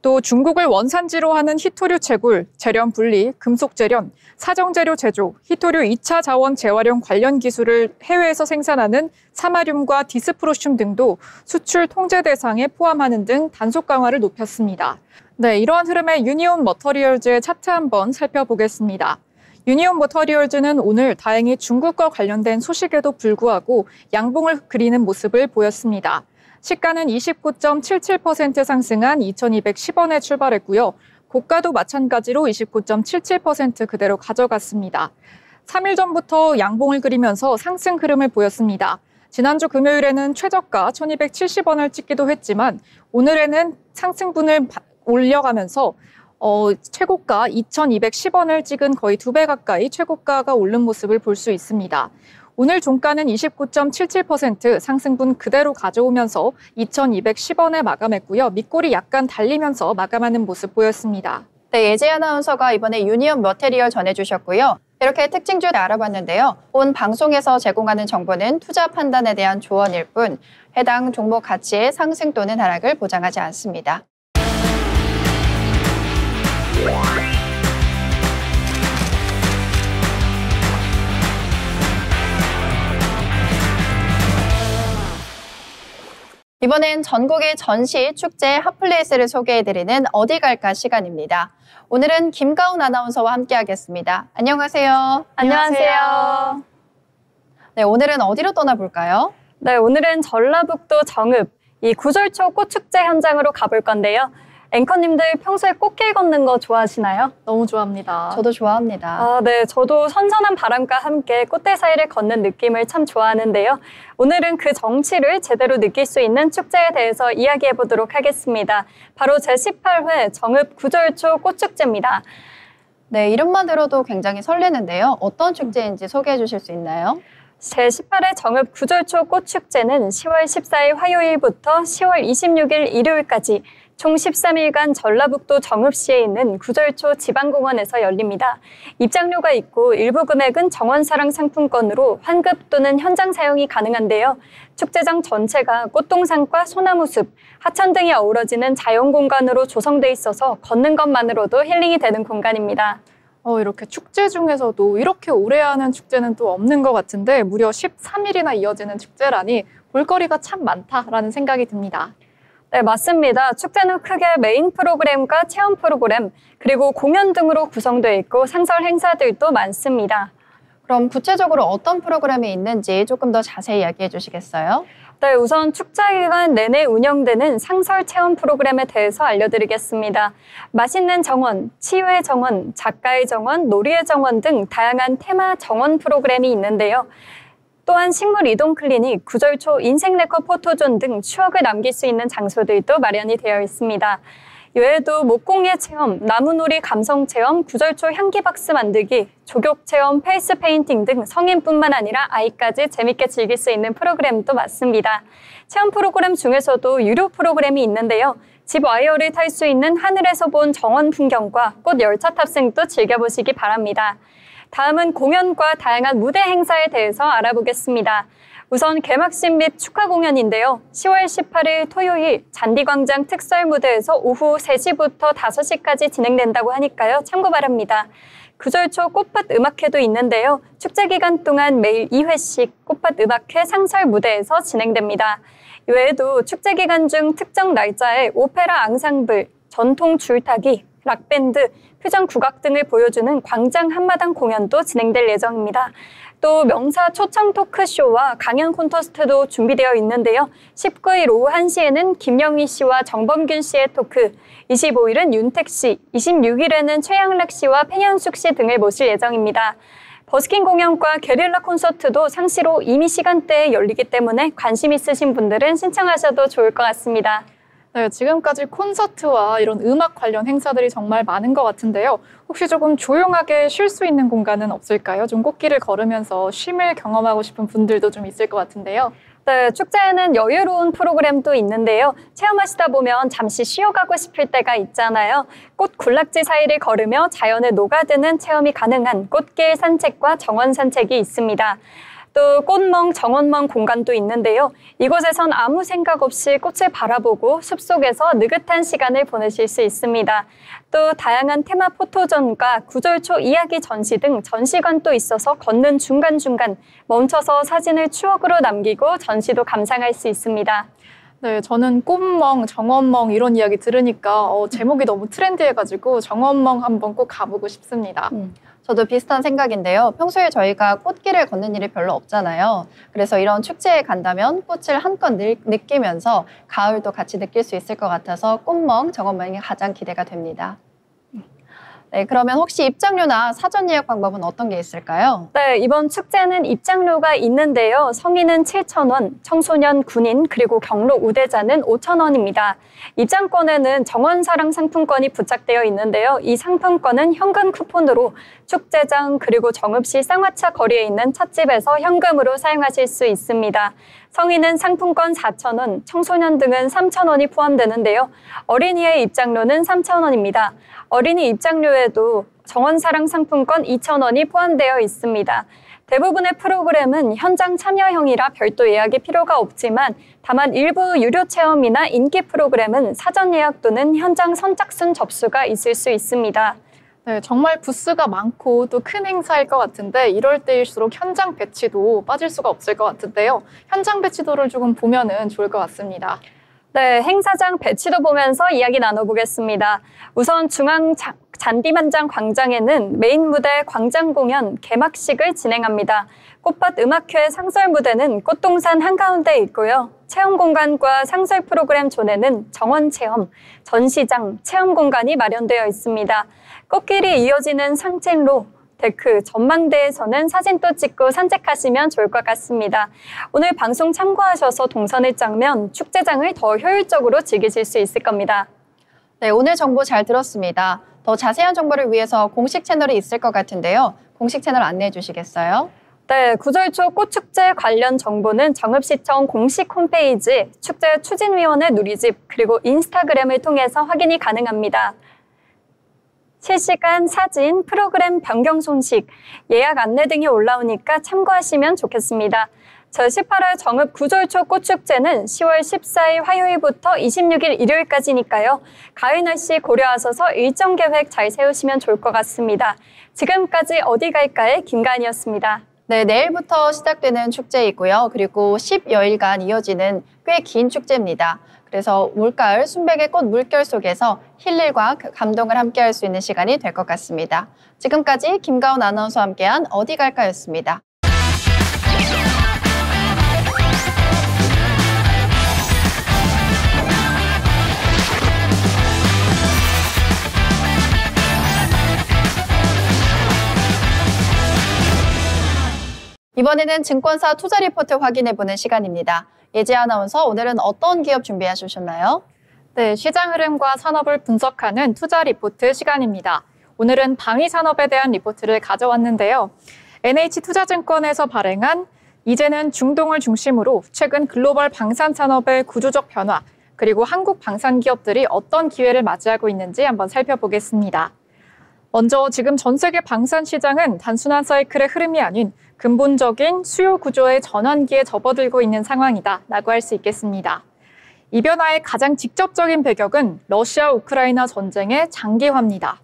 Speaker 2: 또 중국을 원산지로 하는 희토류 채굴, 재련 분리, 금속 재련, 사정재료 제조, 희토류 2차 자원 재활용 관련 기술을 해외에서 생산하는 사마륨과 디스프로슘 등도 수출 통제 대상에 포함하는 등 단속 강화를 높였습니다. 네, 이러한 흐름의 유니온 머터리얼즈의 차트 한번 살펴보겠습니다. 유니온 머터리얼즈는 오늘 다행히 중국과 관련된 소식에도 불구하고 양봉을 그리는 모습을 보였습니다. 시가는 29.77% 상승한 2,210원에 출발했고요. 고가도 마찬가지로 29.77% 그대로 가져갔습니다. 3일 전부터 양봉을 그리면서 상승 흐름을 보였습니다. 지난주 금요일에는 최저가 1,270원을 찍기도 했지만 오늘에는 상승분을 올려가면서 최고가 2,210원을 찍은 거의 2배 가까이 최고가가 오른 모습을 볼 수 있습니다. 오늘 종가는 29.77% 상승분 그대로 가져오면서 2,210원에 마감했고요. 밑골이 약간 달리면서 마감하는 모습 보였습니다.
Speaker 1: 네, 예지 아나운서가 이번에 유니온 머테리얼 전해주셨고요. 이렇게 특징주 알아봤는데요. 본 방송에서 제공하는 정보는 투자 판단에 대한 조언일 뿐 해당 종목 가치의 상승 또는 하락을 보장하지 않습니다. 이번엔 전국의 전시, 축제, 핫플레이스를 소개해드리는 어디 갈까 시간입니다. 오늘은 김가훈 아나운서와 함께하겠습니다. 안녕하세요.
Speaker 3: 안녕하세요.
Speaker 1: 네, 오늘은 어디로 떠나볼까요?
Speaker 3: 네, 오늘은 전라북도 정읍, 이 구절초 꽃축제 현장으로 가볼 건데요. 앵커님들 평소에 꽃길 걷는 거 좋아하시나요?
Speaker 2: 너무 좋아합니다.
Speaker 1: 저도 좋아합니다.
Speaker 3: 네, 저도 선선한 바람과 함께 꽃대 사이를 걷는 느낌을 참 좋아하는데요. 오늘은 그 정취를 제대로 느낄 수 있는 축제에 대해서 이야기해 보도록 하겠습니다. 바로 제18회 정읍 구절초 꽃축제입니다.
Speaker 1: 네, 이름만 들어도 굉장히 설레는데요. 어떤 축제인지 소개해 주실 수 있나요?
Speaker 3: 제18회 정읍 구절초 꽃축제는 10월 14일 화요일부터 10월 26일 일요일까지 총 13일간 전라북도 정읍시에 있는 구절초 지방공원에서 열립니다. 입장료가 있고 일부 금액은 정원사랑 상품권으로 환급 또는 현장 사용이 가능한데요. 축제장 전체가 꽃동산과 소나무숲, 하천 등이 어우러지는 자연공간으로 조성돼 있어서 걷는 것만으로도 힐링이 되는 공간입니다.
Speaker 2: 이렇게 축제 중에서도 이렇게 오래 하는 축제는 또 없는 것 같은데 무려 13일이나 이어지는 축제라니 볼거리가 참 많다라는 생각이 듭니다.
Speaker 3: 네, 맞습니다. 축제는 크게 메인 프로그램과 체험 프로그램, 그리고 공연 등으로 구성되어 있고 상설 행사들도 많습니다.
Speaker 1: 그럼 구체적으로 어떤 프로그램이 있는지 조금 더 자세히 이야기해 주시겠어요?
Speaker 3: 네, 우선 축제 기간 내내 운영되는 상설 체험 프로그램에 대해서 알려드리겠습니다. 맛있는 정원, 치유의 정원, 작가의 정원, 놀이의 정원 등 다양한 테마 정원 프로그램이 있는데요. 또한 식물 이동 클리닉, 구절초 인생 네컷 포토존 등 추억을 남길 수 있는 장소들도 마련이 되어 있습니다. 이외에도 목공예 체험, 나무놀이 감성 체험, 구절초 향기 박스 만들기, 조격 체험, 페이스 페인팅 등 성인뿐만 아니라 아이까지 재밌게 즐길 수 있는 프로그램도 많습니다. 체험 프로그램 중에서도 유료 프로그램이 있는데요. 집 와이어를 탈 수 있는 하늘에서 본 정원 풍경과 꽃 열차 탑승도 즐겨보시기 바랍니다. 다음은 공연과 다양한 무대 행사에 대해서 알아보겠습니다. 우선 개막식 및 축하 공연인데요. 10월 18일 토요일 잔디광장 특설 무대에서 오후 3시부터 5시까지 진행된다고 하니까요. 참고 바랍니다. 구절초 꽃밭 음악회도 있는데요. 축제 기간 동안 매일 2회씩 꽃밭 음악회 상설 무대에서 진행됩니다. 이외에도 축제 기간 중 특정 날짜에 오페라 앙상블, 전통 줄타기, 락밴드, 표정 국악 등을 보여주는 광장 한마당 공연도 진행될 예정입니다. 또 명사 초청 토크쇼와 강연 콘테스트도 준비되어 있는데요. 19일 오후 1시에는 김영희 씨와 정범균 씨의 토크, 25일은 윤택 씨, 26일에는 최양락 씨와 팽현숙 씨 등을 모실 예정입니다. 버스킹 공연과 게릴라 콘서트도 상시로 임의 시간대에 열리기 때문에 관심 있으신 분들은 신청하셔도 좋을 것 같습니다.
Speaker 2: 네, 지금까지 콘서트와 이런 음악 관련 행사들이 정말 많은 것 같은데요. 혹시 조금 조용하게 쉴 수 있는 공간은 없을까요? 좀 꽃길을 걸으면서 쉼을 경험하고 싶은 분들도 좀 있을 것 같은데요.
Speaker 3: 네, 축제에는 여유로운 프로그램도 있는데요. 체험하시다 보면 잠시 쉬어가고 싶을 때가 있잖아요. 꽃 군락지 사이를 걸으며 자연에 녹아드는 체험이 가능한 꽃길 산책과 정원 산책이 있습니다. 또 꽃멍, 정원멍 공간도 있는데요. 이곳에선 아무 생각 없이 꽃을 바라보고 숲속에서 느긋한 시간을 보내실 수 있습니다. 또 다양한 테마 포토존과 구절초 이야기 전시 등 전시관도 있어서 걷는 중간중간 멈춰서 사진을 추억으로 남기고 전시도 감상할 수 있습니다.
Speaker 2: 네, 저는 꽃멍, 정원멍 이런 이야기 들으니까 제목이 너무 트렌디해가지고 정원멍 한번 꼭 가보고 싶습니다.
Speaker 1: 저도 비슷한 생각인데요. 평소에 저희가 꽃길을 걷는 일이 별로 없잖아요. 그래서 이런 축제에 간다면 꽃을 한껏 느끼면서 가을도 같이 느낄 수 있을 것 같아서 꽃멍, 정원멍이 가장 기대가 됩니다. 네, 그러면 혹시 입장료나 사전 예약 방법은 어떤 게 있을까요?
Speaker 3: 네, 이번 축제는 입장료가 있는데요. 성인은 7,000원, 청소년, 군인, 그리고 경로 우대자는 5,000원입니다. 입장권에는 정원사랑 상품권이 부착되어 있는데요. 이 상품권은 현금 쿠폰으로 축제장 그리고 정읍시 쌍화차 거리에 있는 찻집에서 현금으로 사용하실 수 있습니다. 성인은 상품권 4,000원, 청소년 등은 3,000원이 포함되는데요. 어린이의 입장료는 3,000원입니다. 어린이 입장료에도 정원사랑 상품권 2,000원이 포함되어 있습니다. 대부분의 프로그램은 현장 참여형이라 별도 예약이 필요가 없지만 다만 일부 유료 체험이나 인기 프로그램은 사전 예약 또는 현장 선착순 접수가 있을 수 있습니다.
Speaker 2: 네, 정말 부스가 많고 또 큰 행사일 것 같은데 이럴 때일수록 현장 배치도 빠질 수가 없을 것 같은데요. 현장 배치도를 조금 보면은 좋을 것 같습니다.
Speaker 3: 네, 행사장 배치도 보면서 이야기 나눠보겠습니다. 우선 중앙 잔디만장 광장에는 메인 무대 광장 공연 개막식을 진행합니다. 꽃밭 음악회 상설 무대는 꽃동산 한가운데 있고요. 체험 공간과 상설 프로그램 존에는 정원 체험, 전시장, 체험 공간이 마련되어 있습니다. 꽃길이 이어지는 상진로, 데크, 전망대에서는 사진도 찍고 산책하시면 좋을 것 같습니다. 오늘 방송 참고하셔서 동선을 짜면 축제장을 더 효율적으로 즐기실 수 있을 겁니다.
Speaker 1: 네, 오늘 정보 잘 들었습니다. 더 자세한 정보를 위해서 공식 채널이 있을 것 같은데요. 공식 채널 안내해 주시겠어요?
Speaker 3: 네, 구절초 꽃축제 관련 정보는 정읍시청 공식 홈페이지, 축제 추진위원회 누리집, 그리고 인스타그램을 통해서 확인이 가능합니다. 실시간 사진, 프로그램 변경 소식, 예약 안내 등이 올라오니까 참고하시면 좋겠습니다. 제18회 정읍 구절초 꽃축제는 10월 14일 화요일부터 26일 일요일까지니까요. 가을 날씨 고려하셔서 일정 계획 잘 세우시면 좋을 것 같습니다. 지금까지 어디 갈까의 김가은이었습니다.
Speaker 1: 네, 내일부터 시작되는 축제이고요. 그리고 10여일간 이어지는 꽤 긴 축제입니다. 그래서 올가을 순백의 꽃 물결 속에서 힐링과 감동을 함께할 수 있는 시간이 될 것 같습니다. 지금까지 김가은 아나운서와 함께한 어디 갈까였습니다. 이번에는 증권사 투자 리포트 확인해보는 시간입니다. 예지 아나운서, 오늘은 어떤 기업 준비해 주셨나요?
Speaker 2: 네, 시장 흐름과 산업을 분석하는 투자 리포트 시간입니다. 오늘은 방위산업에 대한 리포트를 가져왔는데요. NH투자증권에서 발행한 이제는 중동을 중심으로 최근 글로벌 방산산업의 구조적 변화, 그리고 한국 방산기업들이 어떤 기회를 맞이하고 있는지 한번 살펴보겠습니다. 먼저 지금 전 세계 방산 시장은 단순한 사이클의 흐름이 아닌 근본적인 수요 구조의 전환기에 접어들고 있는 상황이다라고 할 수 있겠습니다. 이 변화의 가장 직접적인 배경은 러시아 우크라이나 전쟁의 장기화입니다.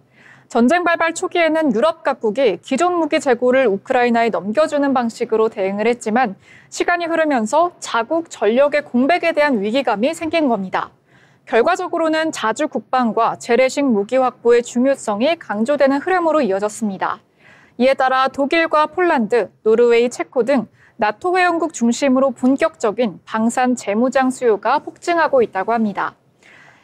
Speaker 2: 전쟁 발발 초기에는 유럽 각국이 기존 무기 재고를 우크라이나에 넘겨주는 방식으로 대응을 했지만 시간이 흐르면서 자국 전력의 공백에 대한 위기감이 생긴 겁니다. 결과적으로는 자주 국방과 재래식 무기 확보의 중요성이 강조되는 흐름으로 이어졌습니다. 이에 따라 독일과 폴란드, 노르웨이, 체코 등 나토 회원국 중심으로 본격적인 방산 재무장 수요가 폭증하고 있다고 합니다.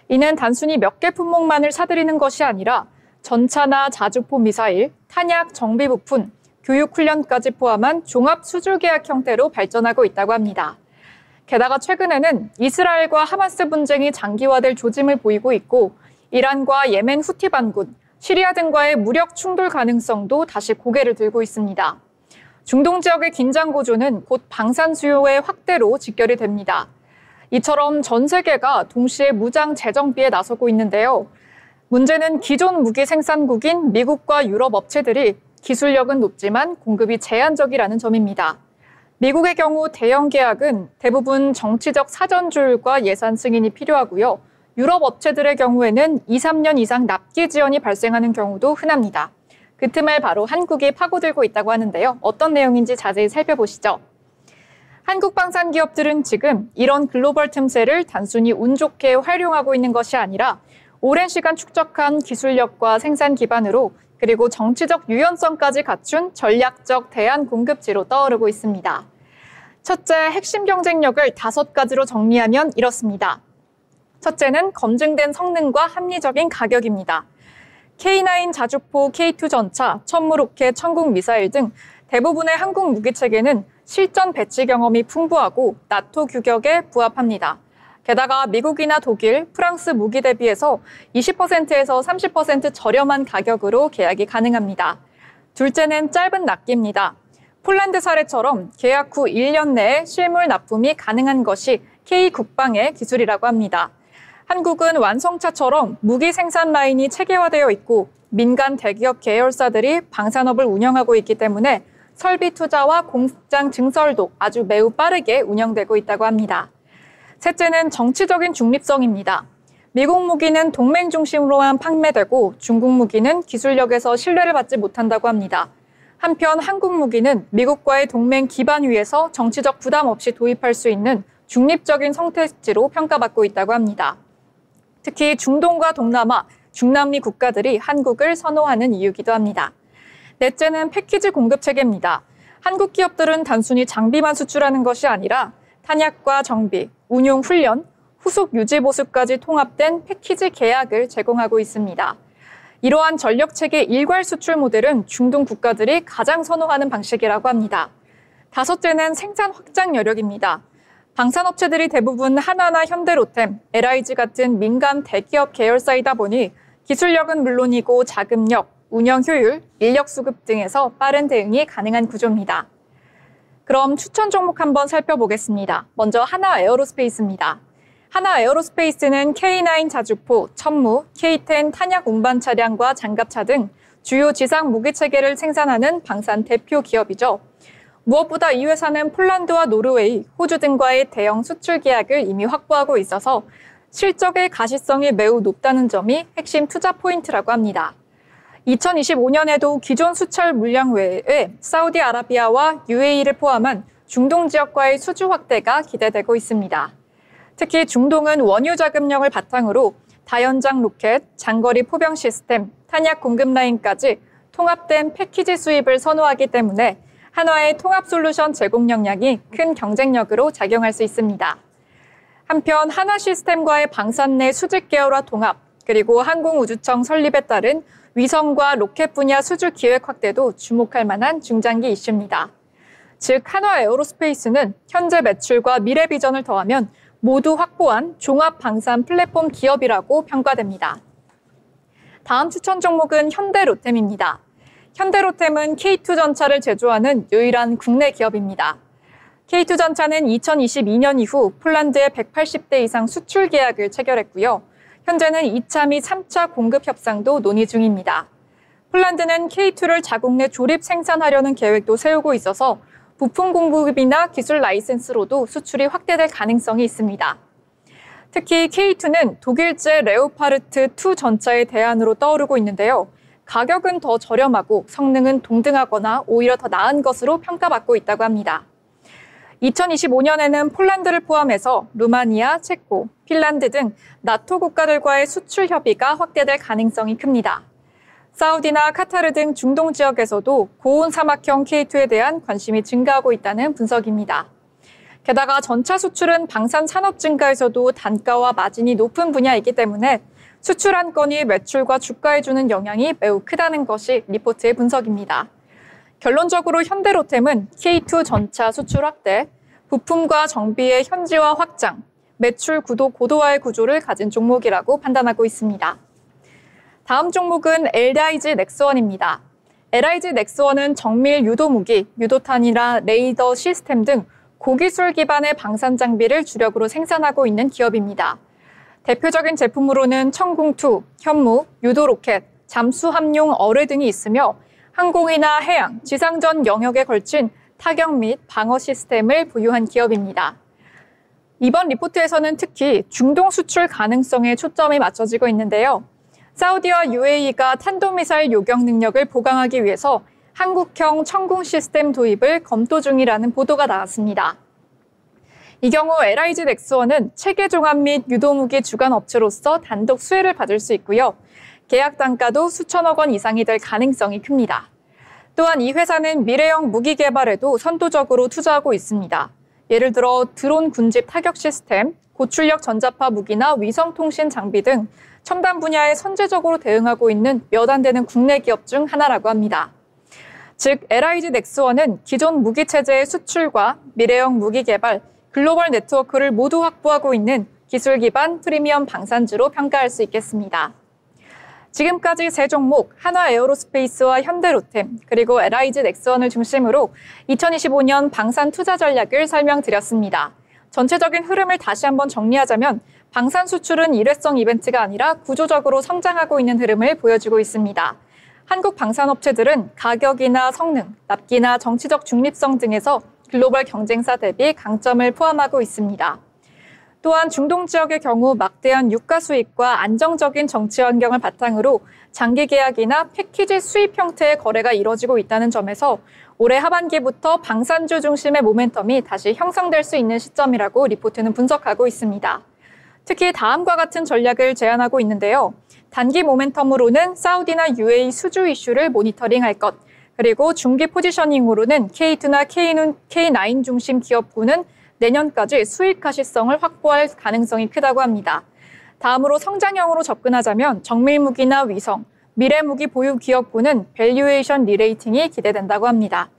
Speaker 2: 이는 단순히 몇 개 품목만을 사들이는 것이 아니라 전차나 자주포 미사일, 탄약, 정비 부품, 교육 훈련까지 포함한 종합 수주 계약 형태로 발전하고 있다고 합니다. 게다가 최근에는 이스라엘과 하마스 분쟁이 장기화될 조짐을 보이고 있고 이란과 예멘 후티 반군, 시리아 등과의 무력 충돌 가능성도 다시 고개를 들고 있습니다. 중동 지역의 긴장 고조는 곧 방산 수요의 확대로 직결이 됩니다. 이처럼 전 세계가 동시에 무장 재정비에 나서고 있는데요. 문제는 기존 무기 생산국인 미국과 유럽 업체들이 기술력은 높지만 공급이 제한적이라는 점입니다. 미국의 경우 대형 계약은 대부분 정치적 사전조율과 예산 승인이 필요하고요. 유럽 업체들의 경우에는 2, 3년 이상 납기 지연이 발생하는 경우도 흔합니다. 그 틈을 바로 한국이 파고들고 있다고 하는데요. 어떤 내용인지 자세히 살펴보시죠. 한국 방산 기업들은 지금 이런 글로벌 틈새를 단순히 운 좋게 활용하고 있는 것이 아니라 오랜 시간 축적한 기술력과 생산 기반으로 그리고 정치적 유연성까지 갖춘 전략적 대안 공급지로 떠오르고 있습니다. 첫째, 핵심 경쟁력을 5가지로 정리하면 이렇습니다. 첫째는 검증된 성능과 합리적인 가격입니다. K9 자주포, K2 전차, 천무 로켓, 천국 미사일 등 대부분의 한국 무기체계는 실전 배치 경험이 풍부하고 나토 규격에 부합합니다. 게다가 미국이나 독일, 프랑스 무기 대비해서 20%에서 30% 저렴한 가격으로 계약이 가능합니다. 둘째는 짧은 납기입니다. 폴란드 사례처럼 계약 후 1년 내에 실물 납품이 가능한 것이 K국방의 기술이라고 합니다. 한국은 완성차처럼 무기 생산 라인이 체계화되어 있고 민간 대기업 계열사들이 방산업을 운영하고 있기 때문에 설비 투자와 공장 증설도 아주 매우 빠르게 운영되고 있다고 합니다. 셋째는 정치적인 중립성입니다. 미국 무기는 동맹 중심으로만 판매되고 중국 무기는 기술력에서 신뢰를 받지 못한다고 합니다. 한편 한국 무기는 미국과의 동맹 기반 위에서 정치적 부담 없이 도입할 수 있는 중립적인 선택지로 평가받고 있다고 합니다. 특히 중동과 동남아, 중남미 국가들이 한국을 선호하는 이유기도 합니다. 넷째는 패키지 공급 체계입니다. 한국 기업들은 단순히 장비만 수출하는 것이 아니라 탄약과 정비, 운용 훈련, 후속 유지 보수까지 통합된 패키지 계약을 제공하고 있습니다. 이러한 전력체계 일괄 수출 모델은 중동 국가들이 가장 선호하는 방식이라고 합니다. 다섯째는 생산 확장 여력입니다. 방산업체들이 대부분 하나나 현대로템, LIG 같은 민간 대기업 계열사이다 보니 기술력은 물론이고 자금력, 운영 효율, 인력 수급 등에서 빠른 대응이 가능한 구조입니다. 그럼 추천 종목 한번 살펴보겠습니다. 먼저 하나 에어로스페이스입니다. 하나 에어로스페이스는 K9 자주포, 천무, K10 탄약 운반 차량과 장갑차 등 주요 지상 무기 체계를 생산하는 방산 대표 기업이죠. 무엇보다 이 회사는 폴란드와 노르웨이, 호주 등과의 대형 수출 계약을 이미 확보하고 있어서 실적의 가시성이 매우 높다는 점이 핵심 투자 포인트라고 합니다. 2025년에도 기존 수출 물량 외에 사우디아라비아와 UAE를 포함한 중동 지역과의 수주 확대가 기대되고 있습니다. 특히 중동은 원유 자금력을 바탕으로 다연장 로켓, 장거리 포병 시스템, 탄약 공급 라인까지 통합된 패키지 수입을 선호하기 때문에 한화의 통합 솔루션 제공 역량이 큰 경쟁력으로 작용할 수 있습니다. 한편 한화 시스템과의 방산 내 수직 계열화 통합, 그리고 항공우주청 설립에 따른 위성과 로켓 분야 수주 기획 확대도 주목할 만한 중장기 이슈입니다. 즉 한화 에어로스페이스는 현재 매출과 미래 비전을 더하면 모두 확보한 종합 방산 플랫폼 기업이라고 평가됩니다. 다음 추천 종목은 현대로템입니다. 현대로템은 K2 전차를 제조하는 유일한 국내 기업입니다. K2 전차는 2022년 이후 폴란드에 180대 이상 수출 계약을 체결했고요. 현재는 2차 및 3차 공급 협상도 논의 중입니다. 폴란드는 K2를 자국 내 조립 생산하려는 계획도 세우고 있어서 부품 공급이나 기술 라이센스로도 수출이 확대될 가능성이 있습니다. 특히 K2는 독일제 레오파르트 2 전차의 대안으로 떠오르고 있는데요. 가격은 더 저렴하고 성능은 동등하거나 오히려 더 나은 것으로 평가받고 있다고 합니다. 2025년에는 폴란드를 포함해서 루마니아, 체코, 핀란드 등 나토 국가들과의 수출 협의가 확대될 가능성이 큽니다. 사우디나 카타르 등 중동 지역에서도 고온 사막형 K2에 대한 관심이 증가하고 있다는 분석입니다. 게다가 전차 수출은 방산 산업 증가에서도 단가와 마진이 높은 분야이기 때문에 수출 한 건이 매출과 주가에 주는 영향이 매우 크다는 것이 리포트의 분석입니다. 결론적으로 현대로템은 K2 전차 수출 확대, 부품과 정비의 현지화 확장, 매출 구도 고도화의 구조를 가진 종목이라고 판단하고 있습니다. 다음 종목은 LIG 넥스원입니다. LIG 넥스원은 정밀 유도무기, 유도탄이나 레이더 시스템 등 고기술 기반의 방산 장비를 주력으로 생산하고 있는 기업입니다. 대표적인 제품으로는 천궁2, 현무, 유도로켓, 잠수함용 어뢰 등이 있으며 항공이나 해양, 지상전 영역에 걸친 타격 및 방어 시스템을 보유한 기업입니다. 이번 리포트에서는 특히 중동 수출 가능성에 초점이 맞춰지고 있는데요. 사우디와 UAE가 탄도미사일 요격 능력을 보강하기 위해서 한국형 천궁 시스템 도입을 검토 중이라는 보도가 나왔습니다. 이 경우 LIG 넥스원은 체계 종합 및 유도무기 주관 업체로서 단독 수혜를 받을 수 있고요. 계약 단가도 수천억 원 이상이 될 가능성이 큽니다. 또한 이 회사는 미래형 무기 개발에도 선도적으로 투자하고 있습니다. 예를 들어 드론 군집 타격 시스템, 고출력 전자파 무기나 위성통신 장비 등 첨단 분야에 선제적으로 대응하고 있는 몇 안 되는 국내 기업 중 하나라고 합니다. 즉, LIG 넥스원은 기존 무기 체제의 수출과 미래형 무기 개발, 글로벌 네트워크를 모두 확보하고 있는 기술 기반 프리미엄 방산주로 평가할 수 있겠습니다. 지금까지 세 종목 한화 에어로스페이스와 현대로템 그리고 LIG 넥스원을 중심으로 2025년 방산 투자 전략을 설명드렸습니다. 전체적인 흐름을 다시 한번 정리하자면 방산 수출은 일회성 이벤트가 아니라 구조적으로 성장하고 있는 흐름을 보여주고 있습니다. 한국 방산업체들은 가격이나 성능, 납기나 정치적 중립성 등에서 글로벌 경쟁사 대비 강점을 포함하고 있습니다. 또한 중동 지역의 경우 막대한 유가 수익과 안정적인 정치 환경을 바탕으로 장기 계약이나 패키지 수입 형태의 거래가 이뤄지고 있다는 점에서 올해 하반기부터 방산주 중심의 모멘텀이 다시 형성될 수 있는 시점이라고 리포트는 분석하고 있습니다. 특히 다음과 같은 전략을 제안하고 있는데요. 단기 모멘텀으로는 사우디나 UAE 수주 이슈를 모니터링할 것, 그리고 중기 포지셔닝으로는 K2나 K9 중심 기업군은 내년까지 수익 가시성을 확보할 가능성이 크다고 합니다. 다음으로 성장형으로 접근하자면 정밀무기나 위성, 미래무기 보유 기업군은 밸류에이션 리레이팅이 기대된다고 합니다.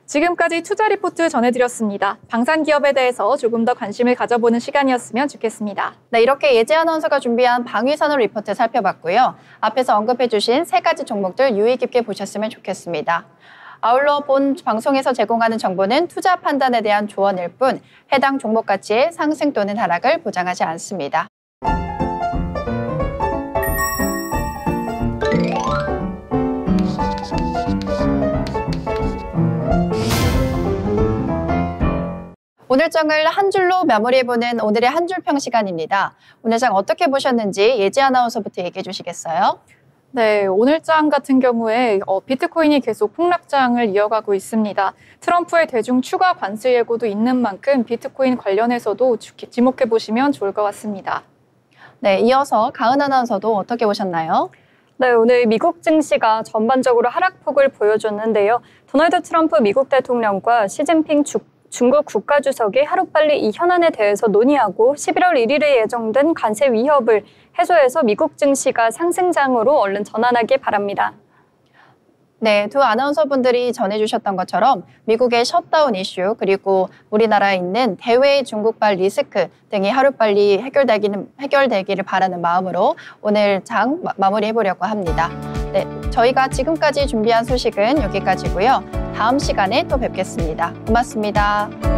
Speaker 2: 지금까지 투자 리포트 전해드렸습니다. 방산 기업에 대해서 조금 더 관심을 가져보는 시간이었으면 좋겠습니다.
Speaker 1: 네, 이렇게 예지 아나운서가 준비한 방위산업 리포트 살펴봤고요. 앞에서 언급해주신 세 가지 종목들 유의 깊게 보셨으면 좋겠습니다. 아울러 본 방송에서 제공하는 정보는 투자 판단에 대한 조언일 뿐 해당 종목 가치의 상승 또는 하락을 보장하지 않습니다. 오늘 장을 한 줄로 마무리해보는 오늘의 한 줄 평 시간입니다. 오늘 장 어떻게 보셨는지 예지 아나운서부터 얘기해 주시겠어요?
Speaker 2: 네, 오늘 장 같은 경우에 비트코인이 계속 폭락장을 이어가고 있습니다. 트럼프의 대중 추가 관세 예고도 있는 만큼 비트코인 관련해서도 지목해 보시면 좋을 것 같습니다.
Speaker 1: 네, 이어서 가은 아나운서도 어떻게 보셨나요?
Speaker 3: 네, 오늘 미국 증시가 전반적으로 하락폭을 보여줬는데요. 도널드 트럼프 미국 대통령과 시진핑 중국 국가주석이 하루빨리 이 현안에 대해서 논의하고 11월 1일에 예정된 관세 위협을 해소해서 미국 증시가 상승장으로 얼른 전환하길 바랍니다.
Speaker 1: 네, 두 아나운서분들이 전해주셨던 것처럼 미국의 셧다운 이슈 그리고 우리나라에 있는 대외 중국발 리스크 등이 하루빨리 해결되기를 바라는 마음으로 오늘 장 마무리해보려고 합니다. 네, 저희가 지금까지 준비한 소식은 여기까지고요. 다음 시간에 또 뵙겠습니다. 고맙습니다.